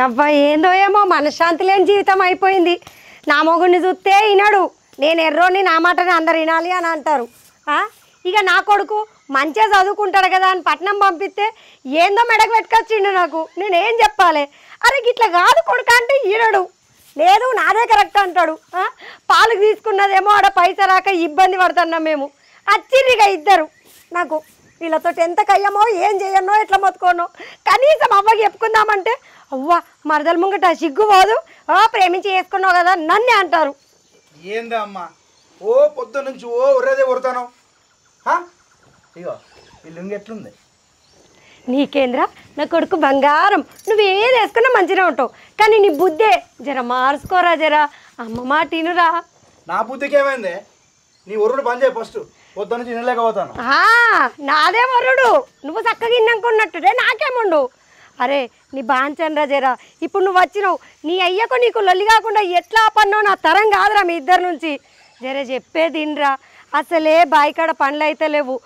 అబ్బా ఏందో ఏమో మనశ్శాంతి లేని జీవితం అయిపోయింది. నా మొగుడిని చూస్తే వినడు, నేను ఎర్రోని నా మాటని అందరు వినాలి అని అంటారు. ఇక నా కొడుకు మంచిగా చదువుకుంటాడు కదా అని పట్నం పంపిస్తే ఏందో మెడకు పెట్టుకొచ్చిండు నాకు. నేనేం చెప్పాలి? అరే గిట్లా కాదు కొడుకు అంటే వినడు, లేదు నాదే కరెక్ట్ అంటాడు. పాలు తీసుకున్నదేమో ఆడ పైసా రాక ఇబ్బంది పడుతున్నాం మేము. వచ్చిర్రిగా ఇద్దరు. నాకు వీళ్ళతో ఎంత కయ్యమో ఏం చేయనో ఎట్లా మొత్తుకోనో. కనీసం అవ్వకి చెప్పుకుందామంటే అవ్వ మరదల ముంగట సిగ్గు పోదు, ప్రేమించి వేసుకున్నావు కదా నన్నే అంటారు. ఏందా అమ్మా ఓ పొద్దు నుంచి ఓ ఉర్రదే ఉడతాను. ఇగో ఈ లుంగి ఎట్లుంది? నీకేంద్రా నా కొడుకు బంగారం, నువ్వు ఏది వేసుకున్నా మంచిగా ఉంటావు. కానీ నీ బుద్ధే జర మార్చుకోరా, జరా అమ్మ మాట తినురా. నా బుద్ధికి ఏమైంది? నీ ఉర్రుడు బంద్ చేయి ఫస్ట్. పొద్దు నుంచి తినలేకపోతాను. నాదే వరుడు, నువ్వు చక్కగా ఇన్ననుకున్నట్టుడే నాకేముండు. అరే నీ బాంచండ్రా జరా. ఇప్పుడు నువ్వు వచ్చినావు, నీ అయ్యకు నీకు లొల్లి కాకుండా ఎట్లా పన్నో నా తరం కాదురా మీ ఇద్దరి నుంచి. జర చెప్పేదిన్రా. అసలే బాయికాడ పనులు అయితే లేవు,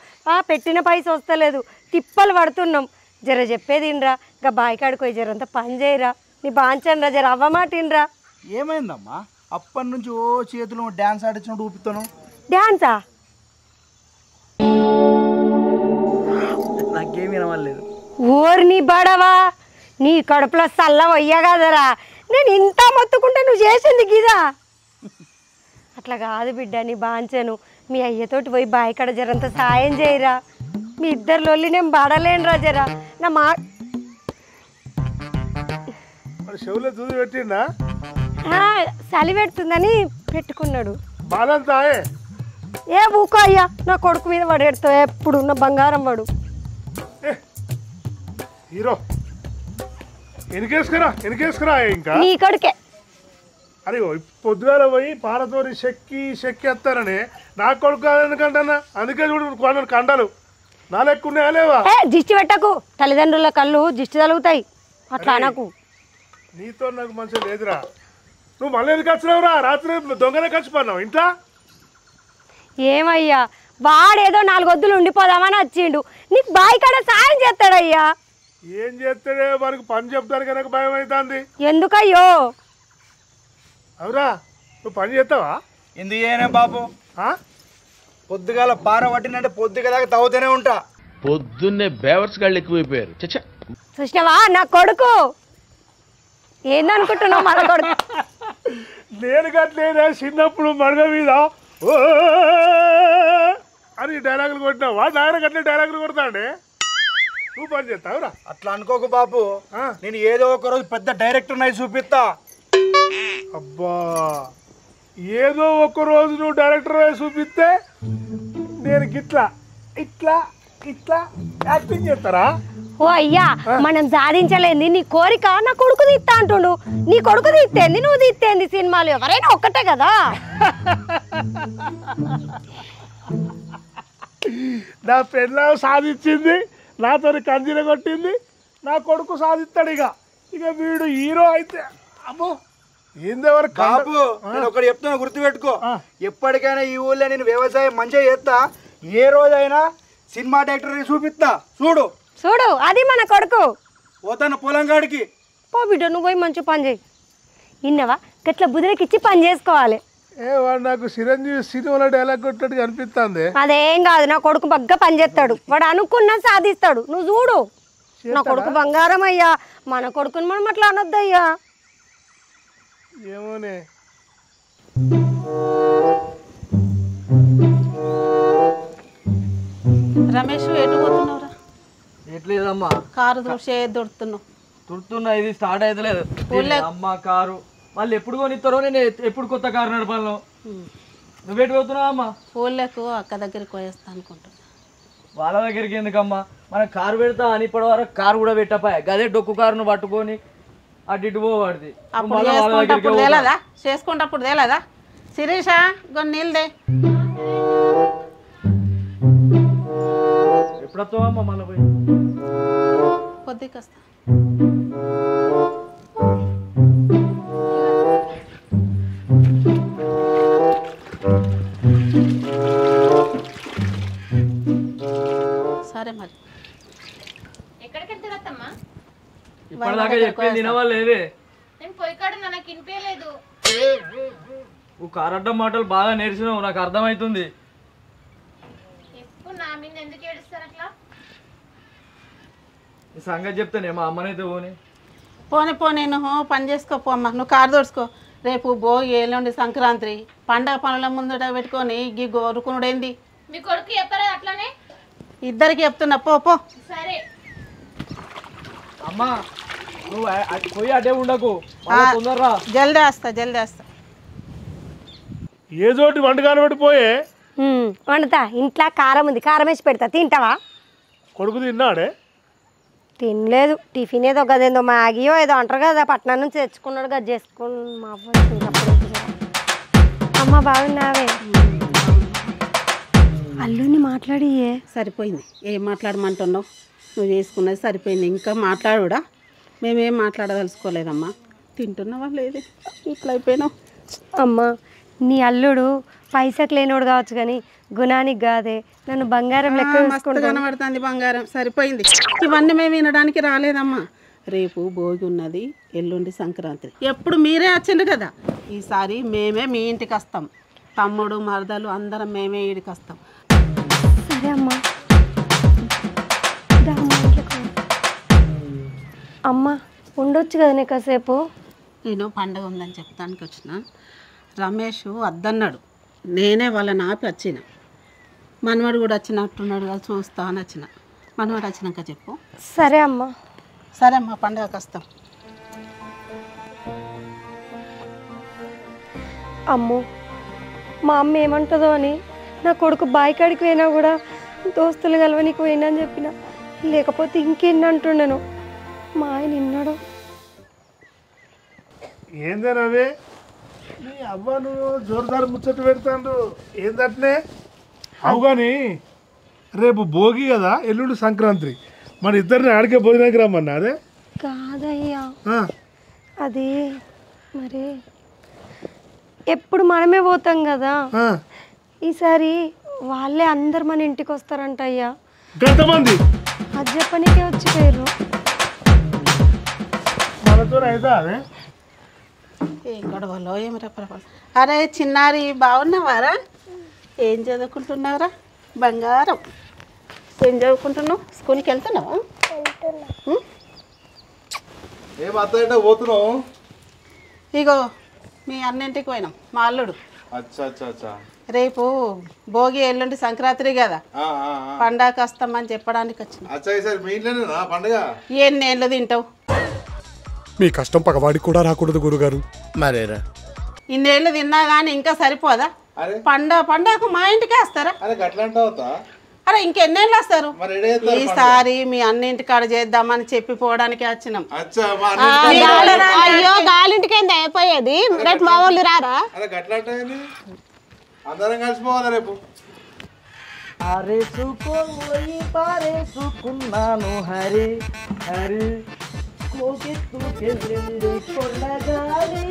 పెట్టిన పైస వస్తలేదు, తిప్పలు పడుతున్నాం. జర చెప్పేదిన్రా. ఇంకా బాయికాడికి పోయి జరంతా పని చేయరా. నీ బాంచండ్రా జర అవ్వమాటిన్రా. ఏమైందమ్మా? అప్పటి నుంచి ఓ చేతులు డ్యాన్స్ ఆడించినట్టు ఊపుతాను. డ్యాన్సా? నాకేం వినవలేదు. ఊరు నీ బడవా, నీ కడుపులో చల్ల వయ్యా కదరా. నేను ఇంత మొత్తుకుంటే నువ్వు చేసింది గిదా. అట్లా కాదు బిడ్డ, నీ బాంచను. మీ అయ్యతోటి పోయి బాయికాడ జరంత సాయం చేయరా. మీ ఇద్దరు లొల్లి నేను పడలేనురా జరా. నా మా చెవులో దూది పెట్టిండా? చలి పెడుతుందని పెట్టుకున్నాడు. బాలంతా ఏ ఊకో అయ్యా, నా కొడుకు మీద పడేడుతావు ఎప్పుడు, నా బంగారం వాడు. హీరో ఎనికేసుకురా ఇంకా నీ కొడుకే. అరే పొద్దుగాల పోయి పాలతోని చెక్కి ఎత్తారని నా కొడుకు ఎందుకంటన్నా. అందుకే చూడు కొన్ని కండలు నా లెక్కున్నాయా లేవా? దిష్టి పెట్టకు, తల్లిదండ్రుల కళ్ళు దిష్టి తలుగుతాయి. అట్లా అనకు. నీతో నాకు మంచిగా లేదురా. నువ్వు మళ్ళీ ఎందుకు వచ్చినావురా? రాత్రి దొంగనే ఖర్చుపన్నావు ఇంట్లో. ఏమయ్యా, వాడేదో 4 వద్దులు ఉండిపోదామని వచ్చిండు. నీకు బాయికాడ సాయం చేస్తాడయ్యా. ఏం చేస్తాడే? మనకు పని చెప్తాను కనుక భయం అవుతుంది. ఎందుకయ్యో? అవురా, నువ్వు పని చేస్తావా? ఎందుకు చేయనే బాబు? పొద్దుగాల పార పట్టినంటే పొద్దుగలాగా తాగుతూనే ఉంటా. పొద్దున్నే బేవర్స్ గాళ్ళు ఎక్కువైపోయారు. చచ్చా చూసినావా నా కొడుకు? ఏందనుకుంటున్నావు మన కొడుకు? నేను గట్లేదా చిన్నప్పుడు మడగ మీద అని డైలాగులు కొట్టినావు. వాడు ఆయన గట్లే డైలాగులు కొడతాండే. నువ్వు పని చేస్తావురా? అట్లా అనుకోకు బాబు, నేను ఏదో ఒక రోజు పెద్ద డైరెక్టర్ నై చూపిస్తా. అబ్బా, ఏదో ఒక రోజు నువ్వు డైరెక్టర్ చూపిస్తే నేను ఇట్లా ఇట్లా ఇట్లా యాక్టింగ్ చేస్తారా? ఓ అయ్యా, మనం సాధించలేంది నీ కోరిక నా కొడుకు తీస్తా అంటుండు. నీ కొడుకు తీస్తేంది, నువ్వు తీస్తేంది, సినిమాలు ఎవరైనా ఒక్కటే కదా. నా పెళ్ళ సాధించింది, నాతో కంజిన కొట్టింది, నా కొడుకు సాధిస్తాడు. ఇక వీడు హీరో అయితే అమ్మో ఏందెవరు బాబు. నేను ఒకటి చెప్తున్నా, గుర్తుపెట్టుకో. ఎప్పటికైనా ఈ ఊళ్ళో నేను వ్యవసాయం మంచిగా చేస్తా. ఏ రోజైనా సినిమా డైరెక్టర్ చూపిస్తా. చూడు చూడు, అది మన కొడుకు. పోతాను పొలం కాడికి. పో బిడ్డ, నువ్వు పోయి మంచి పని చేయి. ఇన్నవా గట్ల బుదిరికి ఇచ్చి పని చేసుకోవాలి. వాడు నాకు చిరంజీవి సినిమాలో డైలాగ్ కొట్టినట్టు అనిపిస్తుంది. అదేం కాదు, నా కొడుకు బాగా పని చేస్తాడు. వాడు అనుకున్నా సాధిస్తాడు. నువ్వు చూడు, నా కొడుకు బంగారం అయ్యా. మన కొడుకుని మనం అట్లా అనొద్దయ్యా. ఏమోనే. రమేష్ ఎటు పోతున్నావురా? ఎట్లేదమ్మా, కారు దొరుకుతున్నావు. తుడుతున్నా, ఇది స్టార్ట్ అవుతలేదు. అమ్మ కారు వాళ్ళు ఎప్పుడు కొనిస్తారో, నేను ఎప్పుడు కొత్త కారు నడపాలను. నువ్వెటు పోతున్నావు అమ్మా? ఊళ్ళకు అక్క దగ్గరికి పోయేస్తా అనుకుంటున్నా. వాళ్ళ దగ్గరికి ఎందుకమ్మా? మనం కారు పెడతా అని ఇప్పటి వరకు కారు కూడా పెట్టపాయ. గదే డొక్కు కారును పట్టుకొని అటు ఇటు పోవాడిది. అప్పుడు తేలదా? చేసుకుంటప్పుడు తేలదా? శిరీష కొన్ని నీళ్ళదే. ఎప్పుడొస్తావా అమ్మా? మళ్ళీ పోయి కొద్దిగా వస్తా. సరే మరి. ఎక్కడికి వెళ్తారమ్మా? ఇప్పటిదాకా చెప్పింది తినవాళ్ళు లేదే నేను పోయి కాడ నాకు వినిపించలేదు. నువ్వు కారడ్డం మాటలు బాగా నేర్చినావు, నాకు అర్థమవుతుంది. ఎప్పుడు నా మీద ఎందుకు ఏడుస్తారు అట్లా? ఈ సంగతి చెప్తానే మా అమ్మనైతే పోనీ నువ్వు పని చేసుకోపో అమ్మ, నువ్వు కారు దోడుచుకో. రేపు భోగి ఎల్లుండి సంక్రాంతి పండగ పనుల ముందట పెట్టుకొని గీ గోరుకునుడేంది? మీ కొడుకు చెప్పారు అట్లానే? ఇద్దరికి చెప్తున్నా, పో. సరే అమ్మా నువ్వు పోయి అటే ఉండకు, తొందరరా. జల్దీ వేస్తా. ఏదోటి వంటకాలు పెట్టిపోయే వండుతా. ఇంట్లో కారం ఉంది, కారం వేసి పెడతా, తింటావా? కొడుకు తిన్నాడే? తినలేదు. టిఫిన్ ఏదో గదేందో మ్యాగీయో ఏదో అంటారు కదా, పట్నం నుంచి తెచ్చుకున్నాడు కదా, చేసుకుని మా అమ్మ బాగున్నావే? అల్లుని మాట్లాడియే. సరిపోయింది. ఏం మాట్లాడమంటున్నావు? నువ్వు చేసుకున్నది సరిపోయింది, ఇంకా మాట్లాడుడా? మేమేం మాట్లాడదలుచుకోలేదమ్మా. తింటున్నావా లేదు? ఇట్లా అయిపోయినావు. అమ్మ నీ అల్లుడు పైసకు లేనోడు కావచ్చు కానీ గుణానికి కాదే, నన్ను బంగారం లెక్క మస్తు కనబడుతుంది బంగారం. సరిపోయింది. ఇవన్నీ మేము వినడానికి రాలేదమ్మా. రేపు భోగి ఉన్నది, ఎల్లుండి సంక్రాంతి. ఎప్పుడు మీరే వచ్చిండు కదా, ఈసారి మేమే మీ ఇంటికి వస్తాం. తమ్ముడు మరదలు అందరం మేమే ఈడికి వస్తాం. సరే అమ్మా. అమ్మ ఉండొచ్చు కదా నీ కాసేపు? నేను పండగ ఉందని చెప్తానికి వచ్చిన. రమేష్ వద్దన్నాడు, నేనే వాళ్ళని ఆపి వచ్చిన. మనవాడు కూడా వచ్చినట్టున్నాడు కదా, చూస్తా అని వచ్చిన. మనవాడు వచ్చినాక చెప్పు. సరే అమ్మా. సరే అమ్మా, పండగకి వస్తాం. అమ్మో మా అమ్మ ఏమంటుందో అని నా కొడుకు బావి కాడికి పోయినా కూడా దోస్తులు కలవనికి పోయినా అని చెప్పిన, లేకపోతే ఇంకేంటి అంటుండను. మా ఆయన విన్నాడు. ఏందేనవే నీ అవ్వ నువ్వు జోరుదారు ముచ్చట పెడతాడు ఏందట్నే? అవు కానీ రేపు భోగి కదా, ఎల్లుండి సంక్రాంతి, మన ఇద్దరిని ఆడికే భోజనానికి రమ్మన్నా. అదే కాదయ్యా, అది మరి ఎప్పుడు మనమే పోతాం కదా, ఈసారి వాళ్ళే అందరు మన ఇంటికి వస్తారంట అయ్యా. గంతమంది అది చెప్పనికే వచ్చిపోయారు. మనతో అయితే అదే ఏం గొడవలో ఏమి రెప్ప. అరే చిన్నారి, బాగున్నావారా? ఏం చదువుకుంటున్నావురా బంగారం? ఏం చదువుకుంటున్నావు? స్కూల్కి వెళ్తున్నావా? ఏం అత్త పోతున్నావు? ఇగో మీ అన్నింటికి పోయినాం, మా అల్లుడు. అచ్చా రేపు భోగి ఎల్లుండి సంక్రాంతి కదా, పండగకి వస్తామని చెప్పడానికి వచ్చిన. అచ్చా మీ ఇంట్లోనేనా పండుగ? ఎన్నేళ్ళు తింటావు? మీ కష్టం పగవాడికి కూడా రాకూడదు గురుగారు. మరేరా ఇన్నేళ్ళు తిన్నా కానీ ఇంకా సరిపోదా? పండగకు మా ఇంటికే వస్తారా? అరే ఇంకెన్నేళ్ళు వస్తారు? ఈసారి మీ అన్నింటి కాడ చేద్దామని చెప్పిపోవడానికి వచ్చినాం. అయ్యో గాలింటికి ఏంది అయిపోయేది, రేపు మా వాళ్ళు రారా? అందరం కలిసిపోవాలి రేపు. పారేసుకున్నాను హరి హరి కోకెత్తుకెళ్ళింది కొండగాలి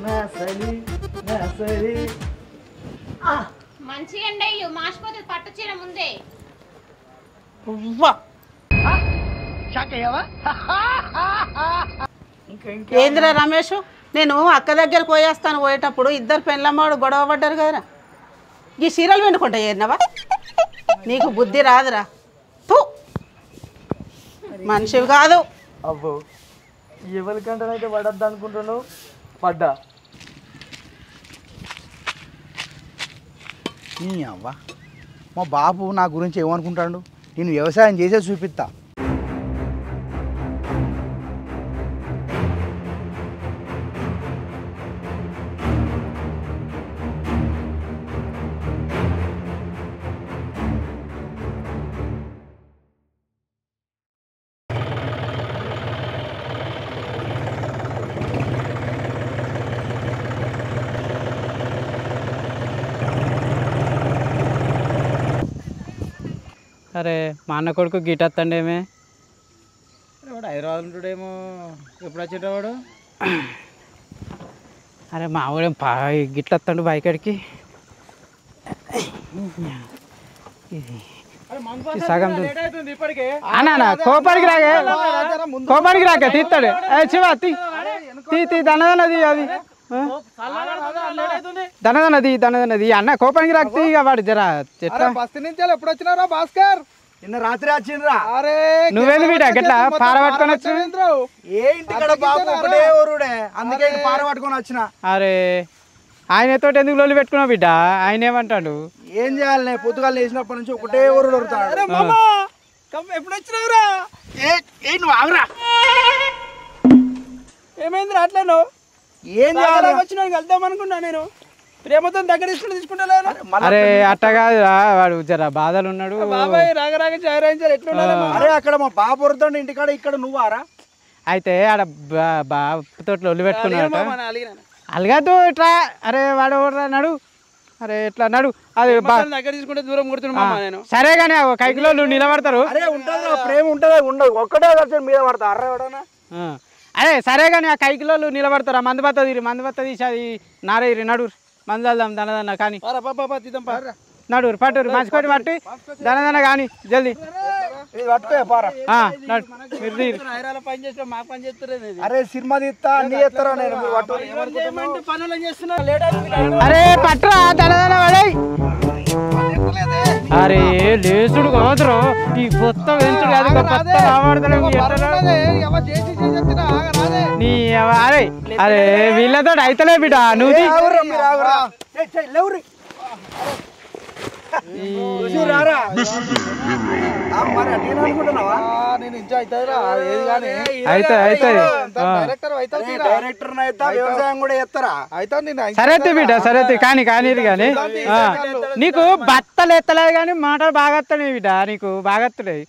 నాసలి నాసలి. మంచిగా ఎండ అయ్యో మాసిపోతుంది, పట్టు చీర ముందే. ఏందిరా రమేష్, నేను అక్క దగ్గరకు పోయేస్తాను. పోయేటప్పుడు ఇద్దరు పెళ్ళమ్మవాడు గొడవ పడ్డారు కదరా, ఈ చీరలు వెనుకుంటా చేరినవా? నీకు బుద్ధి రాదురా, మనిషివి కాదు. అబ్బో ఎవరికంటనైతే పడద్దు అనుకుంటున్నావు, పడ్డా. అవ్వ మా బాబు నా గురించి ఏమనుకుంటాడు? నేను వ్యవసాయం చేసే చూపిస్తా. అరే మా అన్న కొడుకు గిటత్తండేమే. వాడు హైదరాబాద్ ఉంటాడేమో, ఎప్పుడు వచ్చేటవాడు? అరే మా ఊరేం గిట్లత్తండు బాయికాడికి. ఇది సగం అన్నా కోపానికి రాగే కోపానికి రాక తీస్తాడు శివ తీ దనదనది అది దనదనది అన్న కోపానికి రాకపోతే ఇక వాడు జరా చెట్ల బస్తీ నుంచి ఎప్పుడు వచ్చినారా భాస్కర్? నిన్న రాత్రి వచ్చిండ్రా. అరే నువ్వేంది బిడ్డ గట్లా పార పట్టుకొని వచ్చి ఏ ఇంటికాడ బాబు ఒకటే ఊరుడే, అందుకే పార పట్టుకొని వచ్చిన. అరే ఆయనతో ఎందుకు లొల్లి పెట్టుకున్నావు బిడ్డ? ఆయన ఏమంటాడు? ఏం చేయాలి, పొద్దుగాలు వేసినప్పటి నుంచి ఒకటే ఊరు దొరుకుతాడు. ఎప్పుడు వచ్చినావురా? నువ్వు ఆగురా. ఏమైందిరా అట్లా నువ్వు? ఏం చేయాలి వచ్చినావు? వెళ్దాం అనుకున్నా నేను, ప్రేమతో దగ్గర తీసుకుంటా. అరే అట్ట కాదురా, వాడు జర బాధలు ఉన్నాడు. బాబాయ్ రాగరాగ చారాయించారు ఎట్లా? అరే అక్కడ మా బాబు వరుతాడు ఇంటికాడ, ఇక్కడ నువ్వు ఆరా? అయితే ఆడ బాబుతో లొల్లి పెట్టుకున్నాడు. అలగద్దు ఇట్లా. అరే వాడు నడు, అరే ఎట్లా నడు. అది దగ్గర తీసుకుంటే దూరం కొడుతున్నా నేను. సరే కానీ కైకిలో నిలబడతారు. అరే ఉంటుందా ప్రేమ? ఉంటుందా? ఉండదు, ఒక్కటే మీద పడతా. అర్రే ఎవడన్నా అరే సరే కానీ ఆ కైకిలో నిలబడతారు. మందు బత్త తీసి అది నారేరి నడు మందు వెళ్దాం దనదన్న కానీ నడు పట్టురు మంచికోటి పట్టి దనదన్న కానీ జల్దీ అరే సినిమా తీస్తా అన్ని చేస్తారా? నేను అరే పట్టురా దనదన్న వాడై. అరే లేసుడు కాదురా, ఈ కొత్త వెంచుడు కాదు, కొత్త రావడతాడు. అరే అరే వీళ్ళతో అయితలే బిడ్డ. నువ్వు సరే బిడ్డ సరే కానీ నీకు బత్తలు ఎత్తలేదు కానీ మాటలు బాగా వస్తున్నాయి బిడ్డ, నీకు బాగా వస్తున్నాయి.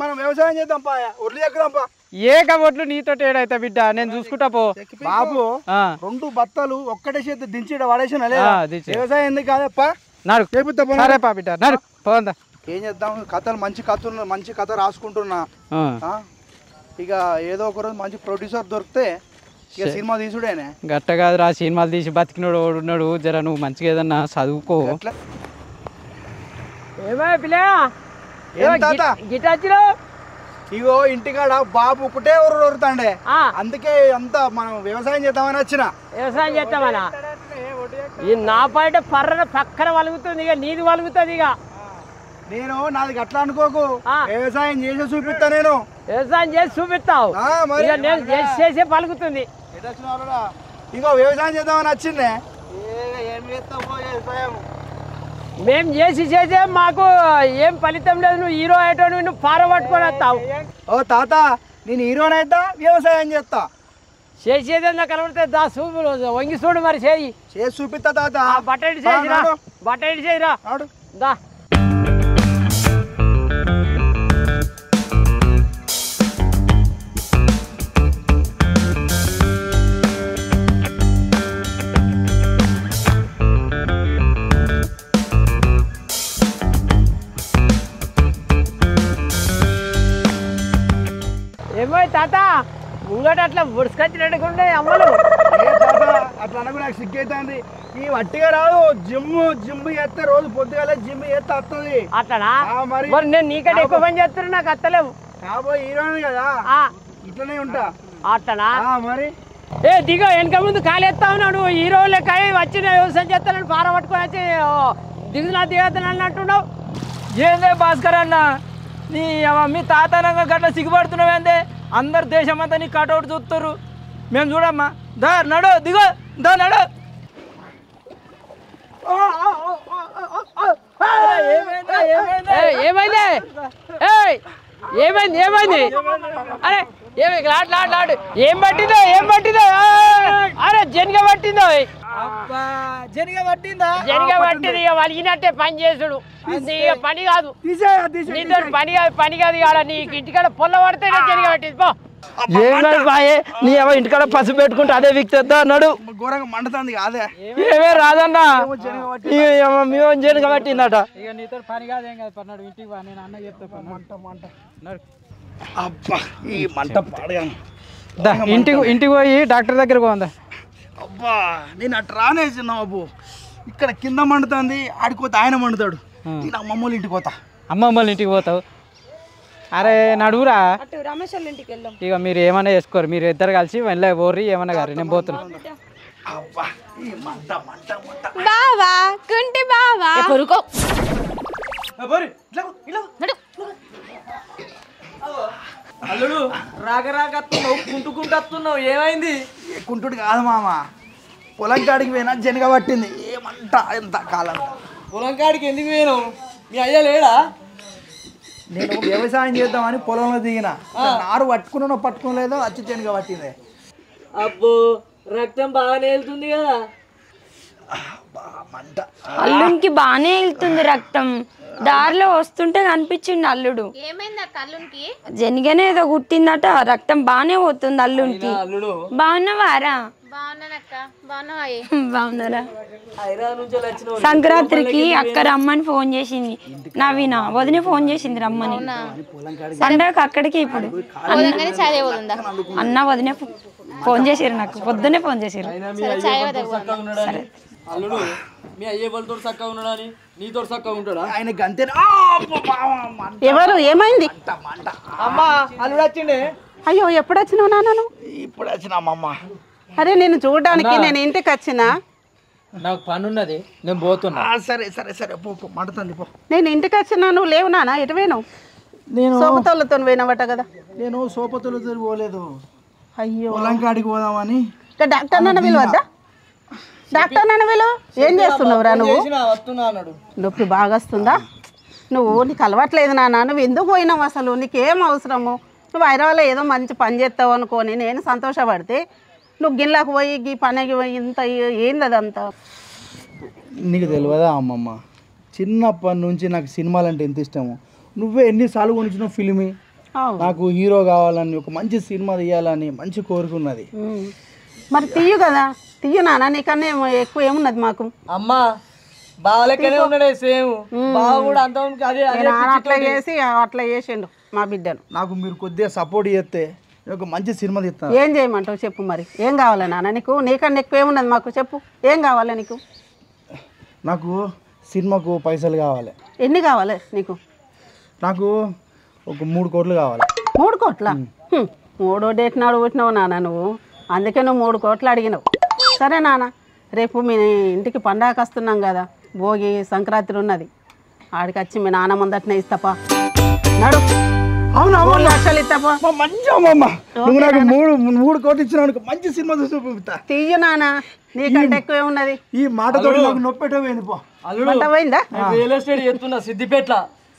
మనం వ్యవసాయం చేద్దాం, ఒడ్లు ఎక్కదాం. ఏక ఒడ్లు నీతో ఏడైతే బిడ్డ, నేను చూసుకుంటా పో. బాబు 2 బత్తలు ఒక్కటే చేతి దించి పడేసిన వ్యవసాయం ఎందుకు కాదప్ప? సరే పా బిడ్డ నడు పోందా. ఏం చేద్దాం, కథలు మంచి కథ రాసుకుంటున్నా. ఇక ఏదో ఒక రోజు మంచి ప్రొడ్యూసర్ దొరికితే ఇక సినిమా తీసుడేనే. గట్ట కాదురా, సినిమాలు తీసి బతికినోడు ఉన్నాడు. జర నువ్వు మంచిగా ఏదన్నా చదువుకో. ఇగో ఇంటికాడ బాబు ఒకటే ఊరు దొరుకుతాండే, అందుకే అంతా మనం వ్యవసాయం చేద్దామని వచ్చిన. వ్యవసాయం చేద్దామనా? ఈ నా బయట పర్ర పక్కన వలుగుతుంది, ఇక నీది వలుగుతుంది. ఇక నేను నాది అట్లా అనుకోకు, వ్యవసాయం చేసి చూపిస్తా. నేను వ్యవసాయం చేసి చూపిస్తావు, నేను చేసే పలుకుతుంది. ఇగో వ్యవసాయం చేద్దామని వచ్చిందే. మేము చేసే మాకు ఏం ఫలితం లేదు. నువ్వు హీరో అయ్యేటో నువ్వు పార పట్టుకొని వస్తావు. ఓ తాత, నేను హీరోనైతా వ్యవసాయం చేస్తా. చేసేది కనబడుతుంది. దా చూపు వంగి చూడు, మరి చేయి చేసి చూపిస్తా తాత. బట్టడి చేసిరా, బట్టడి చేయిరా దా. ఏమో తాత ముంగట అట్లా ఉడుసుకొచ్చినట్టుకుంటే అమ్మలు అట్లా అనకు, నాకు సిగ్గైతుంది. ఈ వట్టిగా రాదు, జిమ్ చేస్తే రోజు పొద్దుగాల జిమ్ చేస్తే వస్తుంది. అట్లనా? మరి నేను నీకంటే ఎక్కువ పని చేస్తున్నా, నాకు అత్తలేవు. కాబోయే హీరోయిన్ కదా, ఇట్లనే ఉంటా. అట్లనా? మరి ఏ దిగో, వెనక ముందు కాలేస్తా ఉన్నాడు. హీరో లెక్క వచ్చిన వ్యవసాయం చేస్తానని పార పట్టుకొని వచ్చి దిగుతున్నా అన్నట్టున్నావు. ఏందే భాస్కర్ అన్న, మీ తాతనంగా గట్లా సిగ్గుపడుతున్నావేందే? అందరు దేశం అంతా నీ కటౌట్ చూస్తారు, మేము చూడమ్మా. దా నడు, దిగో దా నడు. ఏమైంది ఏమైంది ఏమైంది? అరే లాడు ఏం పట్టిందో అరే జనిగ పట్టిందో. జనిగ పట్టిందా? జనిగ పట్టింది. ఇక వలిగినట్టే పని చేసుడు, ఇక పని కాదు నీతో పని కాదు. ఇవాళ నీకు ఇంటికాడ పొల్ల పడితే జనిగ పట్టింది. పో ఏం కాదు బాయే, నీ ఏమో ఇంటికాడ పసుపు పెట్టుకుంటే అదే విక్తేద్దా అన్నాడు. ఘోరంగా మండుతుంది కాదే. ఏమే రాదన్నా, మేము జనిగ పట్టిందట. ఇక నీతో పని కాదేం కాదు, పన్నాడు ఇంటికి వా, నేను అన్న చెప్తా. మంట అబ్బా, ఈ మంట పాడగాను. ఇంటికి పోయి డాక్టర్ దగ్గరకు పోందా. అబ్బా నేను అటు రానేసిన బాబు, ఇక్కడ కింద మండుతుంది, ఆడిపోతే ఆయన మండుతాడు. నేను అమ్మమ్మ వాళ్ళ ఇంటికి పోతా. అమ్మమ్మ వాళ్ళ ఇంటికి పోతావు? అరే నడువురా, అటు రమేష్ వాళ్ళ ఇంటికి వెళ్దాం. ఇక మీరు ఏమైనా చేసుకోరు, మీరు ఇద్దరు కలిసి వెళ్ళే పోర్రి ఏమన్నా గారు, నేను పోతున్నా. బావా కుంటి బావా కొరుకో అల్లుడు రాక రాక వస్తున్నావు, కుంటుకుంటూ వస్తున్నావు, ఏమైంది? కుంటుడు కాదు మామ, పొలం కాడికి పోయినా జనగ పట్టింది. ఏమంట ఎంత కాలం. పొలం కాడికి ఎందుకు పోయినావు? మీ అయ్య లేడా? నేను వ్యవసాయం చేద్దామని పొలంలో దిగిన, నారు పట్టుకున్నానో పట్టుకోలేదో వచ్చి జనగ పట్టింది. అబ్బో రక్తం బాగానే వెళ్తుంది కదా. మంట. అల్లునికి బాగానే వెళ్తుంది రక్తం. దారిలో వస్తుంటే కనిపించింది అల్లుడు. ఏమైంది అక్క అల్లునికి? జనిగనే ఏదో గుట్టిందట, రక్తం బాగానే పోతుంది అల్లునికి. అల్లుడు బాగున్నావారా? బాగున్నానక్క. బాగున్నావా? బాగున్నారా? హైదరాబాద్ నుంచి వచ్చిన సంక్రాంతికి అక్క రమ్మని ఫోన్ చేసింది. నవీన వదిన ఫోన్ చేసింది రమ్మని. పండగకి అక్కడికి ఇప్పుడు అన్న వదిన ఫోన్ చేసారు, నాకు పొద్దునే ఫోన్ చేసారు. అల్లుడు మీ అయ్యే వాళ్ళతో చక్కగా ఉన్నాడని నీతో చక్కగా ఉంటాడా? ఆయన గంతే. ఎవరు? ఏమైంది? అమ్మా అల్లుడు వచ్చిండే. అయ్యో ఎప్పుడు వచ్చినావు నాన్న? ఇప్పుడు వచ్చిన అమ్మమ్మ. అరే నేను చూడడానికి నేను ఇంటికి వచ్చిన. నాకు పని ఉన్నది, నేను పోతున్నా. సరే సరే సరే పో మంట తల్లి పో. నేను ఇంటికి వచ్చినా, నువ్వు లేవు నాన్న. ఎటు పోయినావు? నేను సోపతోళ్ళతో పోయినావట కదా. నేను సోపతులతో పోలేదు, అయ్యో పొలం కాడికి పోదామని. డాక్టర్ నాన్న పిలవద్దా? డాక్టర్ నాన్న పిలువ. ఏం చేస్తున్నావురా నువ్వు? వస్తున్నా అన్నాడు. నొప్పి బాగా వస్తుందా? నీకు అలవాట్లేదు నాన్న. నువ్వు ఎందుకు పోయినావు అసలు? నీకేం అవసరము? నువ్వు హైదరాబాద్లో ఏదో మంచి పని చేస్తావు అనుకోని నేను సంతోషపడితే, నువ్వు గిన్నెలకు పోయి ఈ పనికి పోయి ఇంత ఏంది అదంతా? నీకు తెలియదా అమ్మమ్మ, చిన్నప్పటి నుంచి నాకు సినిమాలు అంటే ఎంత ఇష్టము. నువ్వే ఎన్నిసార్లు కొనిచ్చినావు ఫిల్మి. నాకు హీరో కావాలని, ఒక మంచి సినిమా తీయాలని మంచి కోరుకున్నది. మరి తీయు కదా, తీయు నాన్న. నీకన్నా ఎక్కువ ఏమున్నది మాకు. అమ్మా బావలెక్కనే ఉన్నాడే సేమ్. బావ కూడా అంత అదే అట్లా చేసిండు మా బిడ్డను. నాకు మీరు కొద్దిగా సపోర్ట్ చేస్తే ఒక మంచి సినిమా తీస్తాను. ఏం చేయమంటావు చెప్పు మరి? ఏం కావాలి నాన్న నీకు? నీకన్నా ఎక్కువ ఏమున్నది మాకు? చెప్పు ఏం కావాలి నీకు? నాకు సినిమాకు పైసలు కావాలి. ఎన్ని కావాలి నీకు? నాకు ఒక 3 కోట్లు కావాలి. 3 కోట్ల? 3వ డేట్ నాడు పుట్టినావు నాన్న నువ్వు, అందుకే నువ్వు 3 కోట్లు అడిగినావు. సరే నాన్న, రేపు మీ ఇంటికి పండగకి వస్తున్నాం కదా, భోగి సంక్రాంతి ఉన్నది. ఆడికి వచ్చి మీ నాన్న ముందటనే ఇస్తాపా. నడు. అవునా? 3 లక్షలు ఇస్తాపా. మంచి అమ్మమ్మ, నువ్వు నాకు 3 కోట్లు ఇచ్చిన మంచి సినిమా చూపిస్తా. తీయ నాన్న, నీకంటే ఎక్కువ ఉన్నది. ఈ మాటతో నాకు నొప్పెటో పోయింది. పో అల్లుడు పోయిందా? రియల్ ఎస్టేట్ చెప్తున్నా.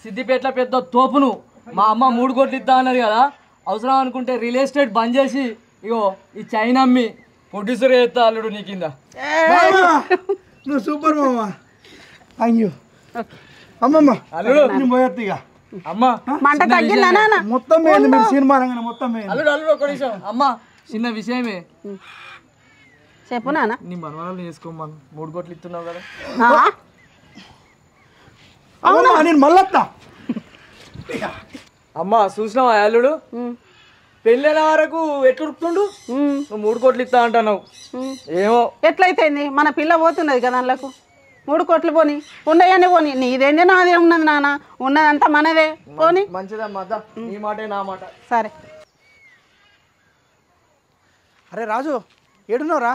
సిద్దిపేటలో పెద్ద తోపును. మా అమ్మ 3 కోట్లు ఇద్దా అన్నది కదా, అవసరం అనుకుంటే రియల్ ఎస్టేట్ బంద్ చేసి ఇగో ఈ చైనా అమ్మి ప్రొడ్యూసర్ చేస్తా అల్లుడు నీ కింద. నువ్వు సూపర్ మామ. అయ్యో అమ్మమ్మ, అల్లుడు పోయొద్దు ఇక. అమ్మ మంట తగ్గిందా నాన్న? మొత్తం మీరు సినిమా రంగం మొత్తం. అల్లుడు ఒక నిమిషం. అమ్మ చిన్న విషయమే చెప్పు నాన్న. నీ మనవరాలు చేసుకోమను. 3 కోట్లు ఇస్తున్నావు కదా. అవునా? నేను మళ్ళొస్తా. అమ్మ చూసినావా అల్లుడు? పెళ్ళైన వరకు ఎట్లుడుతుండు. నువ్వు 3 కోట్లు ఇస్తా అంటున్నావు. ఏమో ఎట్లయితే మన పిల్ల పోతున్నది కదా అందులోకు. 3 కోట్లు పోని, ఉన్నాయని పోని. నీదేంటి నాదే ఉన్నది నాన్న, ఉన్నదంతా మనదే పోని. మంచిదమ్మా, నీ మాటే నా మాట. సరే. అరే రాజు, ఏడున్నావురా?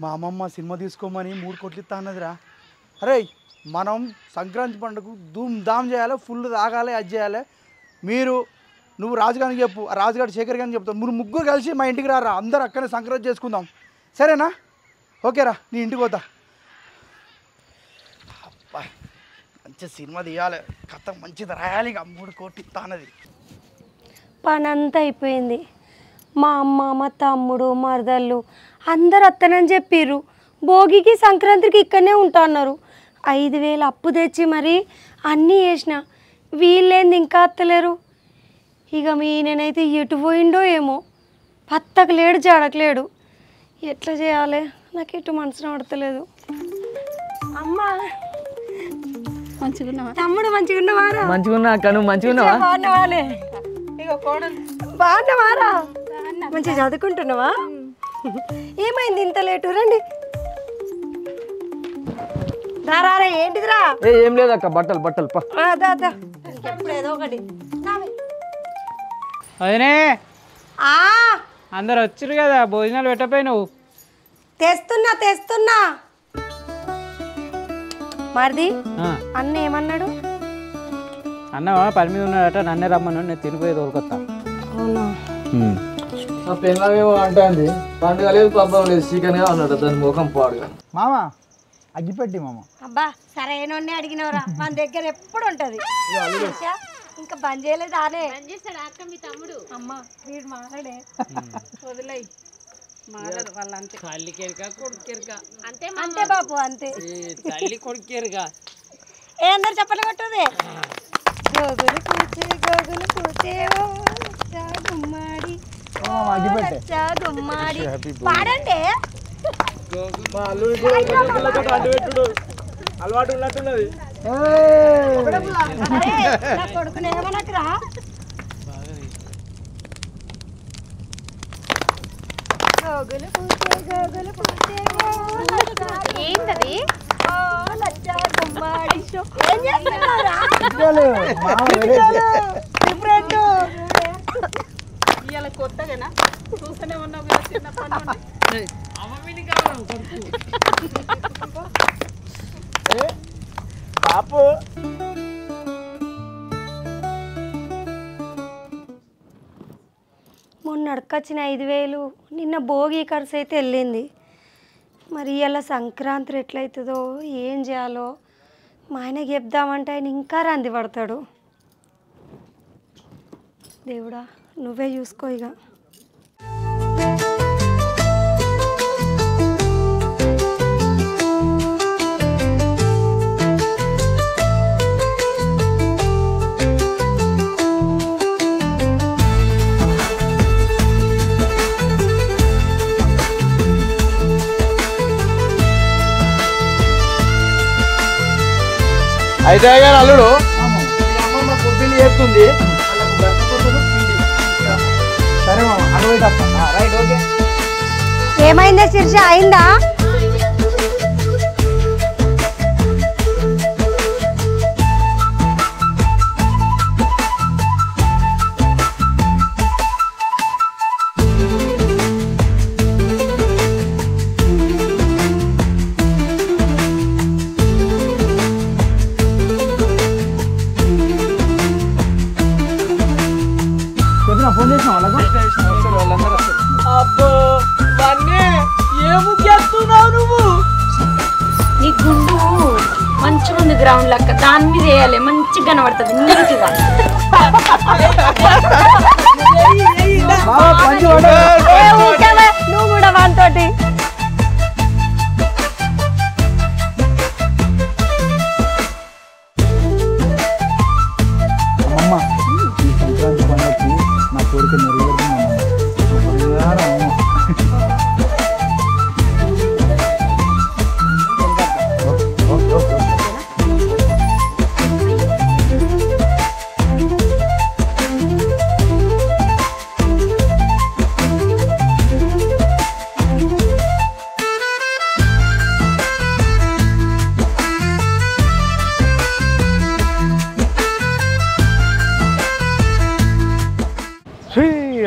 మా అమ్మమ్మ సినిమా తీసుకోమని 3 కోట్లు ఇస్తా అన్నదిరా. అరే మనం సంక్రాంతి పండుగకు ధూమ్ ధామ్ చేయాలి, ఫుల్ తాగాలి, అది చేయాలి. నువ్వు రాజుగారికి చెప్పు, రాజుగారు శేఖర్ గారిని చెప్తావు. మీరు 3 కలిసి మా ఇంటికి రారా, అందరు అక్కడనే సంక్రాంతి చేసుకుందాం. సరేనా? ఓకేరా, నీ ఇంటికి పోతా. అబ్బా మంచి సినిమా తీయాలి, కథ మంచిది రాయాలి. ఇక 3 కోట్లు ఇస్తా అన్నది. పని అంతా అయిపోయింది. మా అమ్మ, మా తమ్ముడు, మరదళ్ళు అందరు అత్తనని చెప్పిర్రు. భోగికి సంక్రాంతికి ఇక్కడనే ఉంటా అన్నారు. 5,000 అప్పు తెచ్చి మరి అన్నీ చేసిన. వీళ్ళేంది ఇంకా అత్తలేరు. ఇక నేనైతే ఎటు పోయిండో ఏమో, పత్తకు లేడు జాడకలేడు. ఎట్లా చేయాలి? నాకు ఎటు మనసున పడతలేదు. అమ్మా మంచిగున్నావా? తమ్ముడు మంచిగున్నవారా? మంచిగున్నా అక్క, నువ్వు మంచిగున్నావా? బాగున్నావాలే. బాగున్నావారా? మంచిగా చదువుకుంటున్నావా? ఏమైంది ఇంత లేటు? రండి రారా ఏంటిదిరా? ఏం లేదక్క, బట్టలు బట్టలు పా. ఇంకెప్పుడు ఏదో ఒకటి. అదేనే అందరు వచ్చిరు కదా, భోజనాలు పెట్టపోయినావు. తెస్తున్నా మరిది. అన్న ఏమన్నాడు? అన్నవా పని మీద ఉన్నాడట, నన్నే రమ్మను, నేను తినిపోయేది తోలుకొత్తా. అవునా? పెళ్ళవేమో అంటే పండుగ లేదు, పబ్బం లేదు, చికెన్ అన్నాడు. దాని ముఖం పాడుగా. మామ అగ్గిపెట్టి మామ. అబ్బా సరైన అడిగినవరా, మన దగ్గర ఎప్పుడు ఉంటది. ఇంకా బంద్ చేయలేదు ఆనే. అక్క మీ తమ్ముడు. అమ్మా వీడు మాట్లాడే వదిలేయి, మాట్లాడు వాళ్ళంతే. తల్లి కెరక కొడుకు కెరక అంతే బాబు అంతే. తల్లి కొడుకు కెరక ఏ అందరు చెప్పలు కొట్టదే. గోగులు పూచే గుమ్మాడి గుమ్మాడి పాడండి. అలవాటు ఉన్నట్టున్నది. కొడుకునే ఏమనకురా. గోగులు పూచే ఏంటది? గుమ్మాడి ఏం చేస్తున్నారా? ఇవాళ కొత్తగానా చూస్తూనే ఉన్నావు కదా చిన్నప్పటి నుండి. మొన్న అడకొచ్చిన 5,000 నిన్న భోగి ఖర్చు అయితే వెళ్ళింది. మరి ఇలా సంక్రాంతి ఎట్లయితుందో ఏం చేయాలో మా ఆయనకి చెప్దామంటే ఆయన ఇంకా రంది పడతాడు. దేవుడా నువ్వే చూసుకో ఇక. అయితే గారు అల్లుడు అమ్మమ్మ పొద్దున్న చేస్తుంది. సరే మామ అరవై తప్ప రైట్ ఓకే. ఏమైందా శీర్ష అయిందా? ఫోన్ చేసిన వాళ్ళకు అబ్బో వన్నే ఏ ముఖ్యేస్తున్నావు నువ్వు? నీ గుండు మంచిగా ఉంది, గ్రౌండ్ లెక్క, దాని మీద వేయాలి, మంచిగా కనబడుతుంది నీట్గా. నువ్వు కూడా వానితోటి అమ్మమ్మ ఈ సంక్రాంతి పండుగకి నా కోరిక నెరవేరుతుందమ్మా.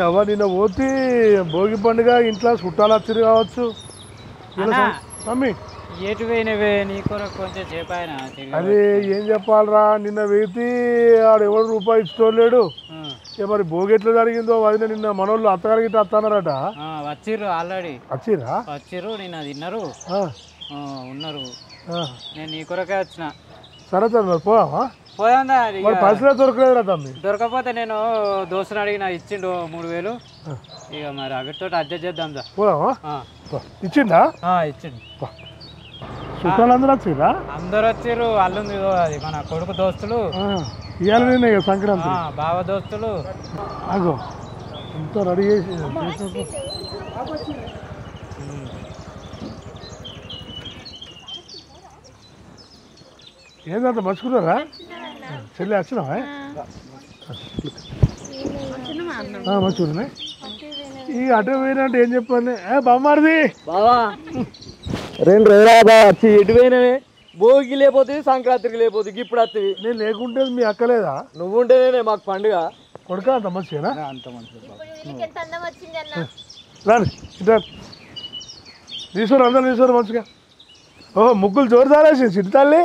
అవ్వ నిన్న పోతే భోగి పండుగ ఇంట్లో చుట్టాలు వచ్చారు కావచ్చు. మమ్మీ ఏటు పోయినవే నీ కొరకు కొంచెం చెప్పాయన. అదే ఏం చెప్పాలరా, నిన్న వేసి ఆడు ఎవరు రూపాయి ఇచ్చుకోలేడు. మరి భోగి ఎట్లా జరిగిందో వదిన నిన్న మనోళ్ళు అత్తగారికి ఇట్లా వస్తున్నారట. వచ్చిర్రు ఆల్రెడీ వచ్చిర్రు, నిన్న తిన్నారు ఉన్నారు. నేను నీ కొరకే వచ్చిన. సరే సార్ మరి పోదామా? పోదా పైసలే దొరకలేదురా తమ్మి. దొరకపోతే నేను దోస్తుని అడిగిన, ఇచ్చిండు 3,000. ఇక మరి అవిటితో అడ్జస్ట్ చేద్దాం. పోదామా? ఇచ్చిండా? ఇచ్చిండు. చుట్టాలు అందరూ వచ్చిరా? అందరు వచ్చిర్రు. అల్లుంది అది మన కొడుకు దోస్తులు, ఇవాళ సంక్రాంతి బావ దోస్తులు. అగో ఎంతో రెడీ చేసి ఏంటంత మర్చుకున్నారా? చెల్లి వచ్చినావా? మంచిగా ఈ అటు పోయినంటే ఏం చెప్పాలి? బామ్మారిది బావా 2 రోజులు వచ్చి ఎటు పోయినవే? భోగి లేకపోతుంది సంక్రాంతికి లేకపోతుంది ఇప్పుడు వస్తుంది. నేను లేకుంటే మీ అక్కలేదా? నువ్వు ఉంటేనే మాకు పండుగ. కొడుక అంత మంచిగా అంత మంచిది ఎంత అందం వచ్చింది అన్న. రాని ఇట్లా తీసుకోరు అందరూ తీసుకోరు మంచిగా. ఓహో ముగ్గులు జోరుదారేసి చిట్టాలి.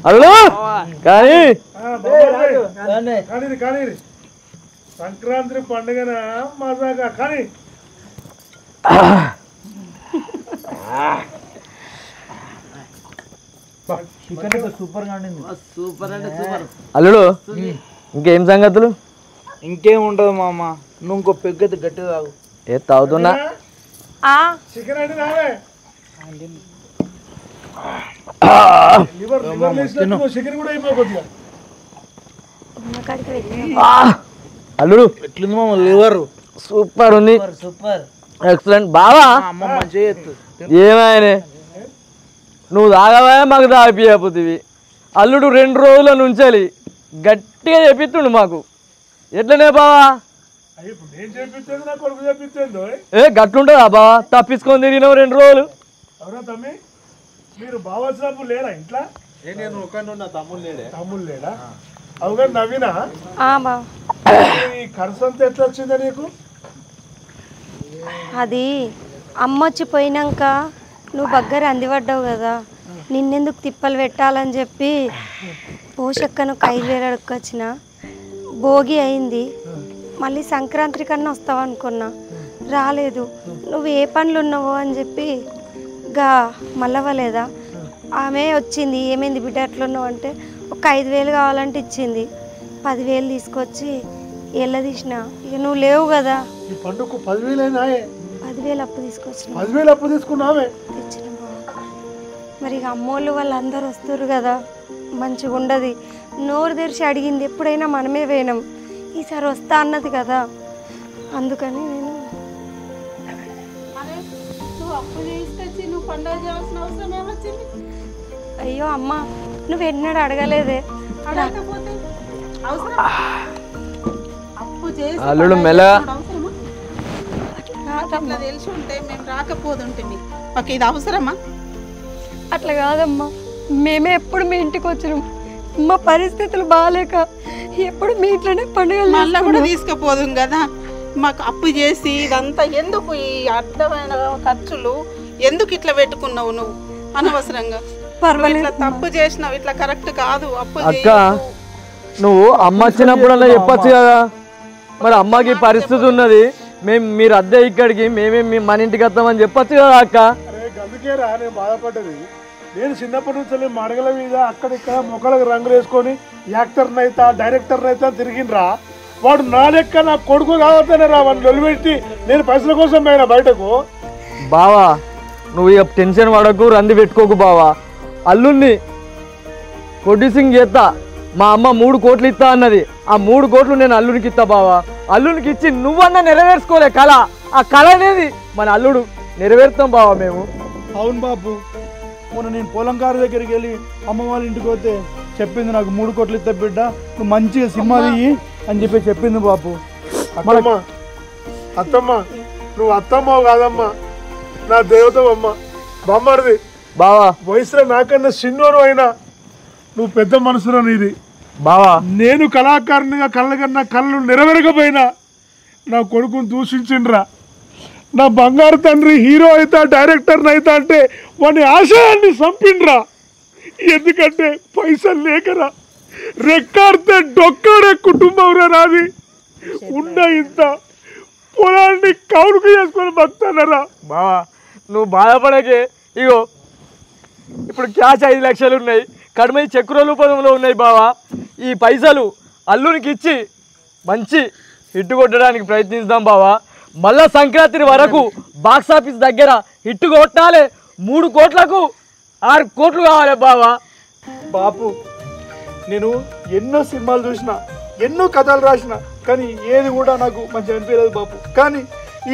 హలో కానీ కానీ సంక్రాంతి పండుగన మజాగా కానీ సూపర్ గా ఉండింది. సూపర్ అంటే సూపర్. అల్లుడు ఇంకేం సంగతులు? ఇంకేం ఉండదు మామ, నువ్వు ఇంకో పెగ్గది గట్టిగా తాగు. ఏ తాగుతున్నా. చికెన్ అంటే రావే చికెన్ కూడా అయిపోయి. అల్లుడు ఎట్లుంది మామ లివర్? సూపర్ ఉంది. Super excellent. బావా అమ్మ మంచిగా ఏమైనా నువ్వు తాగవా మాకు తాగిపోతుంది. అల్లుడు 2 రోజుల నుంచి గట్టిగా చెప్పిస్తుండు మాకు. ఎట్లనే బావా? ఏ గట్లుంటుందా బావా? తప్పించుకొని తిరిగినావు 2 రోజులు. అవునా తమ్మి? మీరు బావ వచ్చినప్పుడు లేరా ఇంట్లో? నేను ఒక తమ్ముడు లేడా? అవుగా నవీనా ఈ ఖర్చు అంతా ఎట్లా వచ్చిందా నీకు? అది అమ్మ వచ్చిపోయినాక నువ్వు బగ్గర అందిపడ్డావు కదా, నిన్నెందుకు తిప్పలు పెట్టాలని చెప్పి పోషక్కను 5,000 అడుక్కొచ్చిన. భోగి అయింది, మళ్ళీ సంక్రాంతి కన్నా వస్తావు అనుకున్నా, రాలేదు. నువ్వు ఏ పనులు ఉన్నావో అని చెప్పి గా మల్లవలేదా ఆమె వచ్చింది. ఏమైంది బిడ్డ ఎట్లున్నావు అంటే ఒక 5,000 కావాలంటే ఇచ్చింది. 10,000 తీసుకొచ్చి తీసిన. ఇక నువ్వు లేవు కదా. ఈ పండుగ 10,000 అయినా? 10,000 అప్పు తీసుకొచ్చిన. 10,000 అప్పు తీసుకున్నావే? తెచ్చిన. మరి ఇక అమ్మోళ్ళు వాళ్ళందరూ వస్తారు కదా, మంచిగా ఉండదు. నోరు తెరిచి అడిగింది ఎప్పుడైనా మనమే పోయినాం. ఈసారి వస్తా అన్నది కదా, అందుకని నేను అయ్యో అమ్మ నువ్వు ఎన్నడూ అడగలేదే. అల్లుడు మెల్ల తెలిసి ఉంటే మేము రాకపోతుంటే మాకు ఇది అవసరమా? అట్లా కాదమ్మా, మేమే ఎప్పుడు మీ ఇంటికి వచ్చినాం. మా పరిస్థితులు బాగాలేక ఎప్పుడు మీ ఇంట్లోనే పండుగలు మళ్ళీ కూడా తీసుకుపోదుం కదా. మాకు అప్పు చేసి ఇదంతా ఎందుకు? ఈ అర్థమైన ఖర్చులు ఎందుకు ఇట్లా పెట్టుకున్నావు నువ్వు అనవసరంగా? ఇట్లా తప్పు చేసినావు, ఇట్లా కరెక్ట్ కాదు. అప్పు అక్క నువ్వు అమ్మ వచ్చినప్పుడల్లా చెప్పచ్చు కదా. మరి అమ్మకి పరిస్థితి ఉన్నది, మీరు అద్దె ఇక్కడికి మేమే మన ఇంటికి వస్తామని చెప్పచ్చు కదా అక్క. అందుకేరా నేను బాధపడ్డది. నేను చిన్నప్పటి నుంచి మడగల మీద అక్కడిక్కడ మొక్కలకు రంగులు వేసుకొని యాక్టర్ని అయితే డైరెక్టర్ని అయితే తిరిగినరా. వాడు నా లెక్క నా కొడుకు కావద్దనే రా వాడిని నిలబెట్టి నేను పైసల కోసం పోయినా బయటకు. బావా నువ్వు ఇక టెన్షన్ పడకు, రంది పెట్టుకోకు బావా. అల్లుడిని ప్రొడ్యూసింగ్ చేస్తా. మా అమ్మ 3 కోట్లు ఇస్తా అన్నది. ఆ 3 కోట్లు నేను అల్లునికి ఇస్తా బావా. అల్లునికి ఇచ్చి నువ్వన్నా నెరవేర్చుకోలే కళ. ఆ కళ అనేది మన అల్లుడు నెరవేరుతాం బావా మేము. అవును బాపు, మొన్న నేను పొలం కారు దగ్గరికి వెళ్ళి అమ్మ వాళ్ళ ఇంటికి పోతే చెప్పింది నాకు 3 కోట్లు ఇస్తా బిడ్డ, నువ్వు మంచిగా సినిమా తీయి అని చెప్పి చెప్పింది బాపు. అత్తమ్మ నువ్వు అత్తమ్మ కాదమ్మా, నా దేవతమ్మ బొమ్మడిది బావా. వయసులో నాకన్నా చిన్నోరు అయినా నువ్వు పెద్ద మనసులో నీది బావా. నేను కళాకారునిగా కళ్ళకన్నా కళ్ళు నెరవేరకపోయినా నా కొడుకుని దూషించిండ్రా. నా బంగారు తండ్రి హీరో అవుతా డైరెక్టర్ని అవుతా అంటే వాడి ఆశయాన్ని చంపిండ్రా. ఎందుకంటే పైసలు లేకరా. రెక్కాడితే డొక్కాడే కుటుంబం రా నాది. ఉన్న ఇంత పొలాన్ని కౌలుకు చేసుకొని బతానరా. బావా నువ్వు బాధపడకే. ఇగో ఇప్పుడు క్యాష్ 5 లక్షలు ఉన్నాయి, కడిమై చెక్కుల రూపంలో ఉన్నాయి బావా. ఈ పైసలు అల్లునికి ఇచ్చి మంచి హిట్ కొట్టడానికి ప్రయత్నిస్తాం బావా. మళ్ళా సంక్రాంతి వరకు బాక్స్ ఆఫీస్ దగ్గర హిట్ కొట్టాలి. 3 కోట్లకు 6 కోట్లు కావాలి బావా. బాపు నేను ఎన్నో సినిమాలు చూసిన, ఎన్నో కథలు రాసిన, కానీ ఏది కూడా నాకు మంచిగా అనిపించలేదు బాపు. కానీ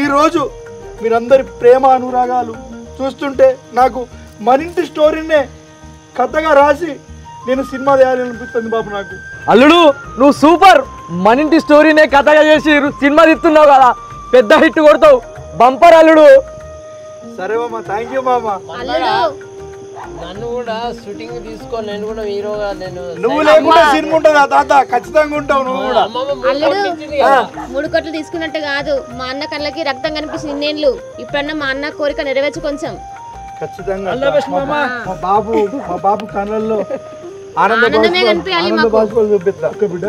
ఈరోజు మీరందరి ప్రేమ అనురాగాలు చూస్తుంటే నాకు మన ఇంటి స్టోరీనే కథగా రాసి నేను సినిమా చేయాలనిపిస్తుంది బాపు నాకు. అల్లుడు నువ్వు సూపర్. మన ఇంటి స్టోరీనే కథగా చేసి సినిమా తీస్తున్నావు కదా, పెద్ద హిట్ కొడతావు బంపర్ అల్లుడు. సరే మామ, థ్యాంక్ యూ మామ. నన్ను కూడా షూటింగ్ తీసుకో, నేను కూడా హీరోగా. నువ్వు లేకుండా సినిమా ఉంటుందా తాత? ఖచ్చితంగా ఉంటావు నువ్వు కూడా. అల్లుడు 3 కోట్లు తీసుకున్నట్టు కాదు, మా అన్న కళ్ళకి రక్తం కనిపిస్తుంది ఇన్నేళ్ళు. ఇప్పుడన్నా మా అన్న కోరిక నెరవేర్చు కొంచెం. ఖచ్చితంగా మా బాబు కళ్ళల్లో ఆనందమే కనిపించాలి మాకు. బాష్పాలు చూపిస్తా ఒక్క బిడ్డ.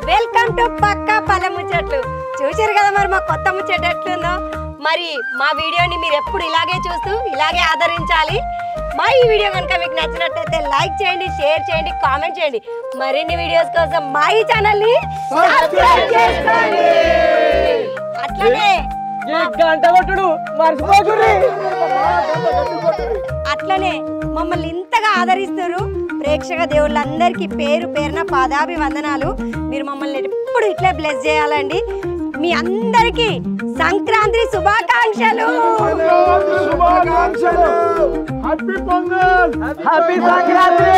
వెల్కమ్ టు పక్కా పల్లె ముచ్చట్లు. చూసారు కదా మరి మా కొత్త ముచ్చట ఎట్లుందో. మరి మా వీడియోని మీరు ఎప్పుడు ఇలాగే చూస్తూ ఇలాగే ఆదరించాలి. మా ఈ వీడియో కనుక మీకు నచ్చినట్లయితే లైక్ చేయండి, షేర్ చేయండి, కామెంట్ చేయండి. మరిన్ని వీడియోస్ కోసం మా ఈ ఛానల్ని సబ్స్క్రైబ్ చేసుకోండి. అట్లనే గంట కొట్టుడు మర్చిపోకుర్రి. అట్లనే మమ్మల్ని ఇంతగా ఆదరిస్తారు ప్రేక్షక దేవుళ్ళందరికీ పేరు పేరున పాదాభివందనాలు. మీరు మమ్మల్ని ఎప్పుడు ఇట్లే బ్లెస్ చేయాలండి. మీ అందరికీ సంక్రాంతి శుభాకాంక్షలు. Happy pongal, happy Sankranti.